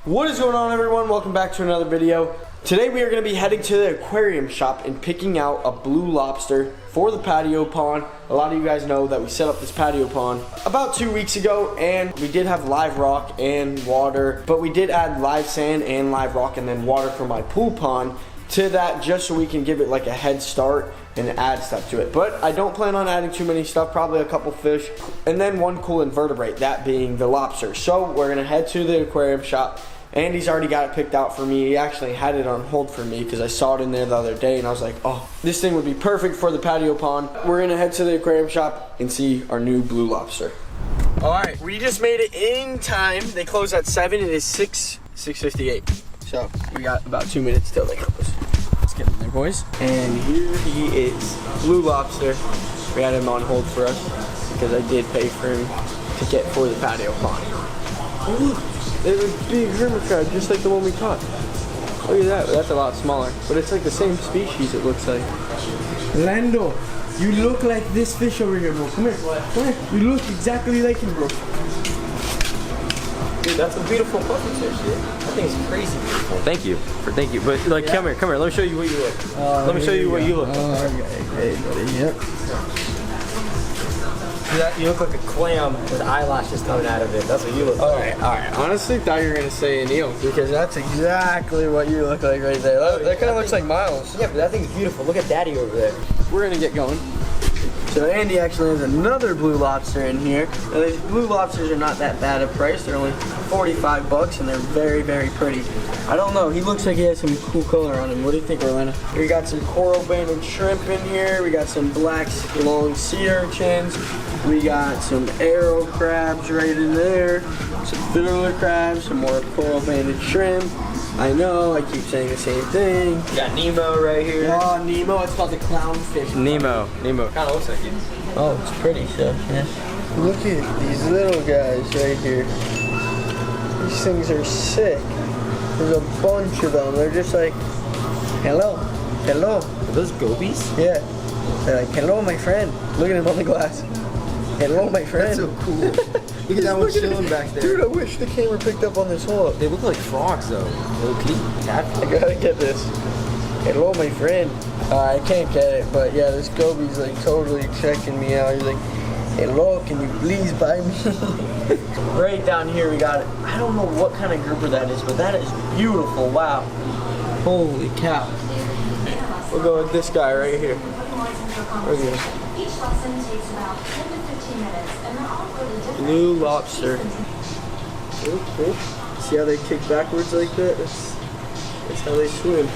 What is going on, everyone? Welcome back to another video. Today we are going to be heading to the aquarium shop and picking out a blue lobster for the patio pond. A lot of you guys know that we set up this patio pond about 2 weeks ago, and we did have live rock and water, but we did add live sand and live rock and then water from my pool pond to that, just so we can give it like a head start and add stuff to it. But I don't plan on adding too many stuff, probably a couple fish and then one cool invertebrate, that being the lobster. So we're gonna head to the aquarium shop. Andy's already got it picked out for me. He actually had it on hold for me because I saw it in there the other day and I was like, oh, this thing would be perfect for the patio pond. We're gonna head to the aquarium shop and see our new blue lobster. All right, we just made it in time. They close at 7, it is 6:58. So we got about 2 minutes till they close. Let's get in there, boys. And here he is, blue lobster. We had him on hold for us because I did pay for him to get for the patio pond. Oh look, there's a big hermit crab just like the one we caught. Look at that, that's a lot smaller. But it's like the same species, it looks like. Lando, you look like this fish over here, bro. Come here, come here. You look exactly like him, bro. Dude, that's a beautiful puppy fish, dude. I think it's crazy beautiful. Thank you. But like, yeah. Come here. Let me show you what you look. Let me show you what you look. Okay, buddy. Yep. You look like a clam with eyelashes coming out of it. That's what you look like. All right. Honestly, thought you were gonna say an eel because that's exactly what you look like right there. That kind of looks like Miles. Yeah, but that thing's beautiful. Look at Daddy over there. We're gonna get going. So Andy actually has another blue lobster in here. Now these blue lobsters are not that bad a price. They're only 45 bucks and they're very, very pretty. I don't know, he looks like he has some cool color on him. What do you think, Orlando? We got some coral banded shrimp in here. We got some black long sea urchins. We got some arrow crabs right in there. Some fiddler crabs, some more coral banded shrimp. I know, I keep saying the same thing. We got Nemo right here. Oh, Nemo, it's called the clownfish. Nemo kind of looks like it. Oh, it's pretty, so, yeah. Look at these little guys right here. These things are sick. There's a bunch of them. They're just like, hello, hello. Are those gobies? Yeah. They're like, hello, my friend. Look at him on the glass. Hello, my friend. That's so cool. Look at that one chilling back there. Dude, I wish the camera picked up on this hole. They look like frogs, though. I gotta get this. Hello, my friend. I can't get it, but yeah, this goby's like totally checking me out. He's like, hello, can you please buy me? Right down here we got it. I don't know what kind of grouper that is, but that is beautiful. Wow. Holy cow. We'll go with this guy right here. Right here. Each lesson takes about 10 to 15 minutes, and they're all really different. Blue lobster. Okay. See how they kick backwards like that? That's how they swim.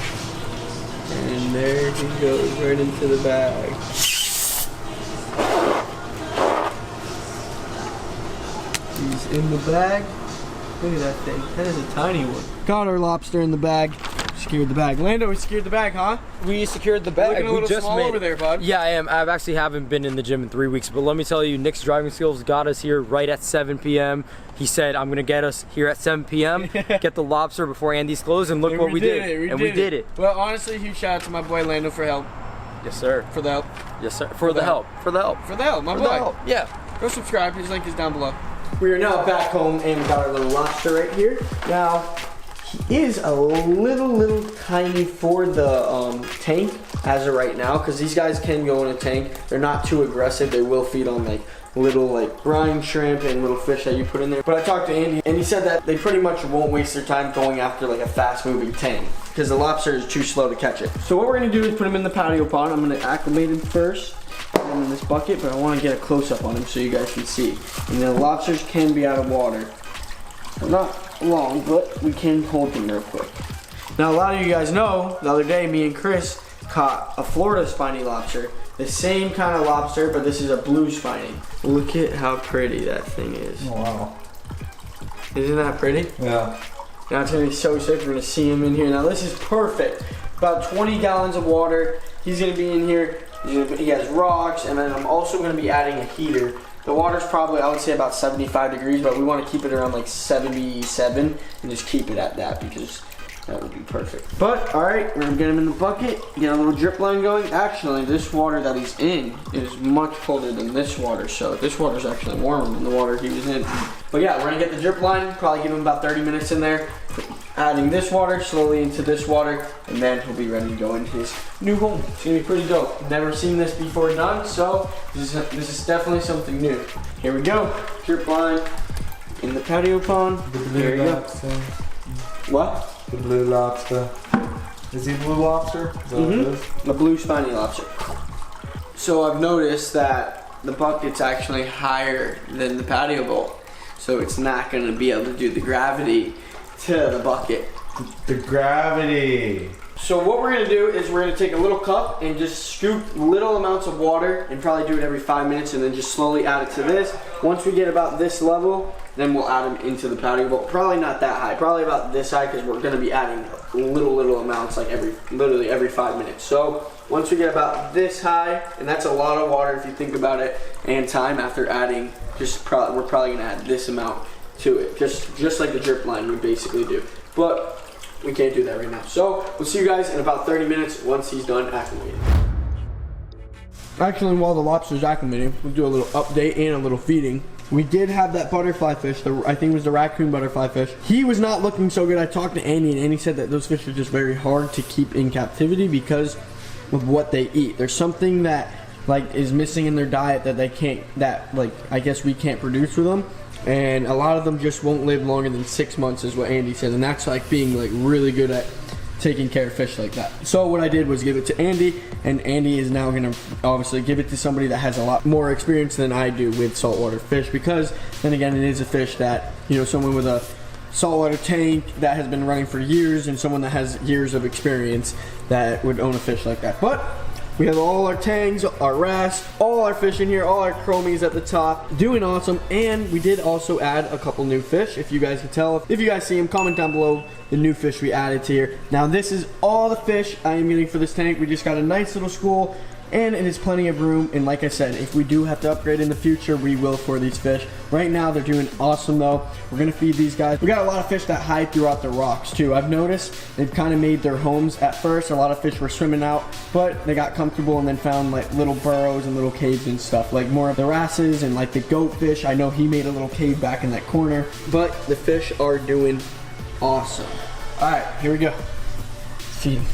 And there he goes, right into the bag. He's in the bag. Look at that thing. That is a tiny one. Got our lobster in the bag. Secured the bag. Lando, we secured the bag, huh? We secured the bag. Looking a little small over there, bud. Yeah, I am. I actually haven't been in the gym in 3 weeks, but let me tell you, Nick's driving skills got us here right at 7 p.m. He said, I'm going to get us here at 7 p.m., get the lobster before Andy's closed, and look what we did. We did it. Well, honestly, huge shout out to my boy Lando for help. Yes, sir. For the help. Yes, sir. For the help. For the help. For the help, my boy. Yeah. Go subscribe. His link is down below. We are now back home and we got our little lobster right here. Now, he is a little tiny for the tank as of right now, because these guys can go in a tank. They're not too aggressive. They will feed on like little like brine shrimp and little fish that you put in there. But I talked to Andy and he said that they pretty much won't waste their time going after like a fast moving tank because the lobster is too slow to catch it. So what we're gonna do is put him in the patio pond. I'm gonna acclimate him first. In this bucket, but I want to get a close-up on him so you guys can see. And the lobsters can be out of water. Not long, but we can hold them real quick. Now, a lot of you guys know, the other day, me and Chris caught a Florida spiny lobster. The same kind of lobster, but this is a blue spiny. Look at how pretty that thing is. Oh, wow. Isn't that pretty? Yeah. Now it's gonna be so sick. We're gonna see him in here. Now this is perfect. About 20 gallons of water. He's gonna be in here. He has rocks, and then I'm also going to be adding a heater. The water's probably, I would say, about 75 degrees, but we want to keep it around like 77 and just keep it at that because that would be perfect. But, alright, we're going to get him in the bucket, get a little drip line going. Actually, this water that he's in is much colder than this water, so this water's actually warmer than the water he was in. But yeah, we're going to get the drip line, probably give him about 30 minutes in there, adding this water slowly into this water, and then he'll be ready to go in his new home. It's gonna be pretty dope. Never seen this before done, so this is definitely something new. Here we go. Drip line in the patio pond. The There blue you lobster. go. What? The blue lobster. Is he blue lobster? Is that what it is? The blue spiny lobster. So I've noticed that the bucket's actually higher than the patio bowl, so it's not gonna be able to do the gravity to the bucket. The gravity. So what we're gonna do is we're gonna take a little cup and just scoop little amounts of water and probably do it every 5 minutes and then just slowly add it to this. Once we get about this level, then we'll add them into the patio bowl. Probably not that high, probably about this high, because we're gonna be adding little amounts like literally every 5 minutes. So once we get about this high, and that's a lot of water if you think about it, and time after adding, we're probably gonna add this amount to it, just like the drip line would basically do. But we can't do that right now. So we'll see you guys in about 30 minutes once he's done acclimating. Actually, while the lobster's acclimating, we'll do a little update and a little feeding. We did have that butterfly fish, I think it was the raccoon butterfly fish. He was not looking so good. I talked to Andy, and Andy said that those fish are just very hard to keep in captivity because of what they eat. There's something that like is missing in their diet that they can't, that like I guess we can't produce for them. And a lot of them just won't live longer than 6 months is what Andy said, and that's like being like really good at taking care of fish like that. So what I did was give it to Andy, and Andy is now gonna obviously give it to somebody that has a lot more experience than I do with saltwater fish, because then again it is a fish that, you know, someone with a saltwater tank that has been running for years and someone that has years of experience that would own a fish like that. But we have all our tangs, our wrasse, all our fish in here, all our chromies at the top, doing awesome. And we did also add a couple new fish, if you guys can tell. If you guys see them, comment down below the new fish we added to here. Now this is all the fish I am getting for this tank. We just got a nice little school, and it is plenty of room. And like I said, if we do have to upgrade in the future, we will for these fish. Right now they're doing awesome though. We're gonna feed these guys. We got a lot of fish that hide throughout the rocks too. I've noticed they've kind of made their homes at first. A lot of fish were swimming out, but they got comfortable and then found like little burrows and little caves and stuff. Like more of the wrasses and like the goat fish. I know he made a little cave back in that corner, but the fish are doing awesome. All right, here we go. Feed them.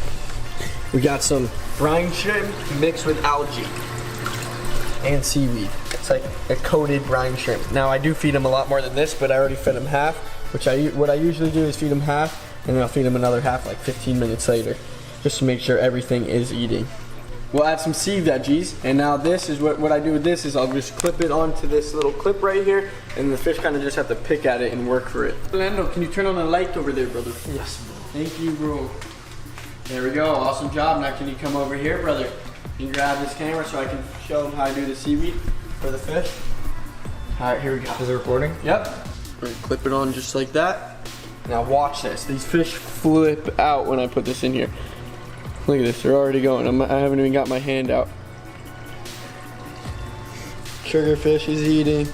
We got some brine shrimp mixed with algae and seaweed. It's like a coated brine shrimp. Now I do feed them a lot more than this, but I already fed them half, what I usually do is feed them half, and then I'll feed them another half like 15 minutes later, just to make sure everything is eating. We'll add some sea veggies, and now this is what I do with this is I'll just clip it onto this little clip right here, and the fish kind of just have to pick at it and work for it. Orlando, can you turn on the light over there, brother? Yes, bro. Thank you, bro. There we go, awesome job. Now can you come over here, brother? Can you grab this camera so I can show them how I do the seaweed for the fish? All right, here we go. Is it recording? Yep. We're gonna clip it on just like that. Now watch this. These fish flip out when I put this in here. Look at this, they're already going. I haven't even got my hand out. Sugarfish is eating.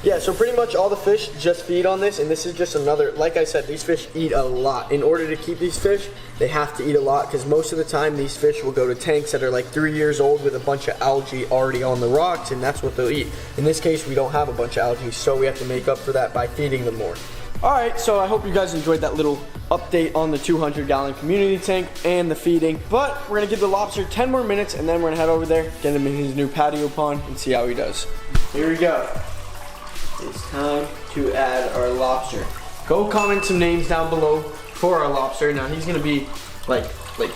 Yeah, so pretty much all the fish just feed on this, and this is just another, like I said, these fish eat a lot. In order to keep these fish, they have to eat a lot, because most of the time these fish will go to tanks that are like 3 years old with a bunch of algae already on the rocks, and that's what they'll eat. In this case, we don't have a bunch of algae, so we have to make up for that by feeding them more. Alright, so I hope you guys enjoyed that little update on the 200-gallon community tank and the feeding, but we're going to give the lobster 10 more minutes, and then we're going to head over there, get him in his new patio pond, and see how he does. Here we go. It's time to add our lobster. Go comment some names down below for our lobster. Now he's gonna be like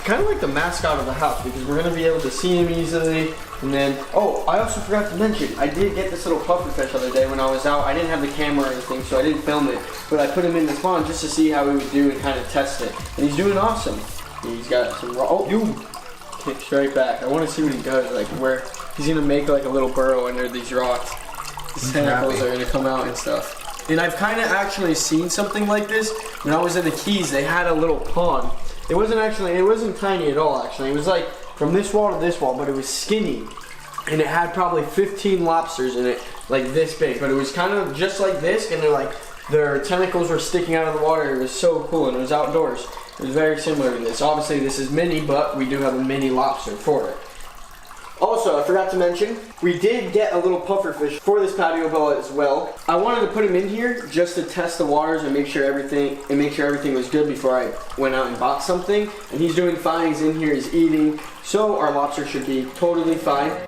kind of like the mascot of the house, because we're gonna be able to see him easily. And then, oh, I also forgot to mention, I did get this little pufferfish the other day when I was out. I didn't have the camera or anything, so I didn't film it, but I put him in the pond just to see how he would do and kind of test it. And he's doing awesome. He's got some oh, you kicks right back. I want to see what he does, like where he's gonna make like a little burrow under these rocks. The tentacles are gonna come out and stuff. And I've kind of actually seen something like this when I was in the Keys. They had a little pond. It wasn't tiny at all actually. It was like from this wall to this wall, but it was skinny. And it had probably 15 lobsters in it, like this big. But it was kind of just like this, and their tentacles were sticking out of the water. It was so cool, and it was outdoors. It was very similar to this. Obviously this is mini, but we do have a mini lobster for it. Also, I forgot to mention, we did get a little puffer fish for this patio boa as well. I wanted to put him in here just to test the waters and make sure everything was good before I went out and bought something. And he's doing fine. He's in here. He's eating. So our lobster should be totally fine.